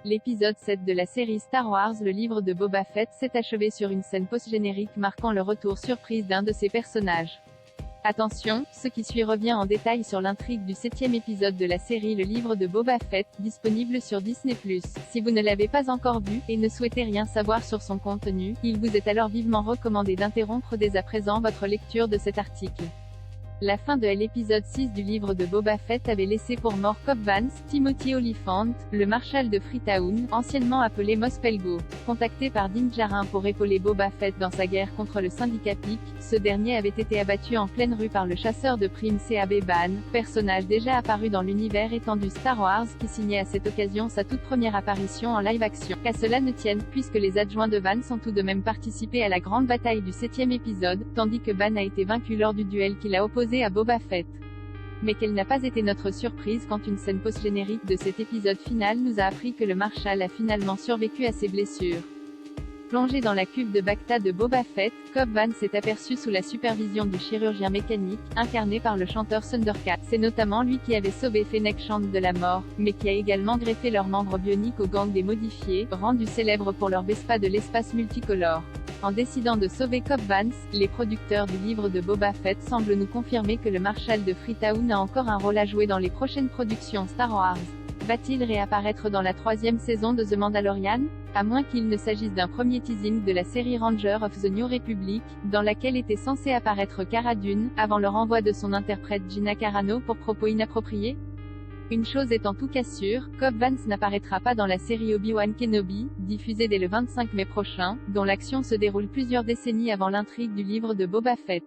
L'épisode 7 de la série Star Wars Le livre de Boba Fett s'est achevé sur une scène post-générique marquant le retour surprise d'un de ses personnages. Attention, ce qui suit revient en détail sur l'intrigue du 7e épisode de la série Le livre de Boba Fett, disponible sur Disney+. Si vous ne l'avez pas encore vu, et ne souhaitez rien savoir sur son contenu, il vous est alors vivement recommandé d'interrompre dès à présent votre lecture de cet article. La fin de l'épisode 6 du livre de Boba Fett avait laissé pour mort Cobb Vanth, Timothy Olyphant, le marshal de Freetown, anciennement appelé Mos Pelgo. Contacté par Din Djarin pour épauler Boba Fett dans sa guerre contre le syndicat Pic, ce dernier avait été abattu en pleine rue par le chasseur de primes C.A.B. Ban, personnage déjà apparu dans l'univers étendu Star Wars qui signait à cette occasion sa toute première apparition en live-action. Qu'à cela ne tienne, puisque les adjoints de Ban ont tout de même participé à la grande bataille du 7e épisode, tandis que Ban a été vaincu lors du duel qu'il a opposé à Boba Fett. Mais quelle n'a pas été notre surprise quand une scène post-générique de cet épisode final nous a appris que le Marshal a finalement survécu à ses blessures. Plongé dans la cuve de Bacta de Boba Fett, Cobb Vanth s'est aperçu sous la supervision du chirurgien mécanique, incarné par le chanteur Thundercat. C'est notamment lui qui avait sauvé Fennec Shand de la mort, mais qui a également greffé leurs membres bioniques au gang des modifiés, rendus célèbres pour leur Vespa de l'espace multicolore. En décidant de sauver Cobb Vanth, les producteurs du livre de Boba Fett semblent nous confirmer que le Marshal de Freetown a encore un rôle à jouer dans les prochaines productions Star Wars. Va-t-il réapparaître dans la 3e saison de The Mandalorian? À moins qu'il ne s'agisse d'un premier teasing de la série Ranger of the New Republic, dans laquelle était censé apparaître Cara Dune, avant le renvoi de son interprète Gina Carano pour propos inappropriés? Une chose est en tout cas sûre, Cobb Vanth n'apparaîtra pas dans la série Obi-Wan Kenobi, diffusée dès le 25 mai prochain, dont l'action se déroule plusieurs décennies avant l'intrigue du livre de Boba Fett.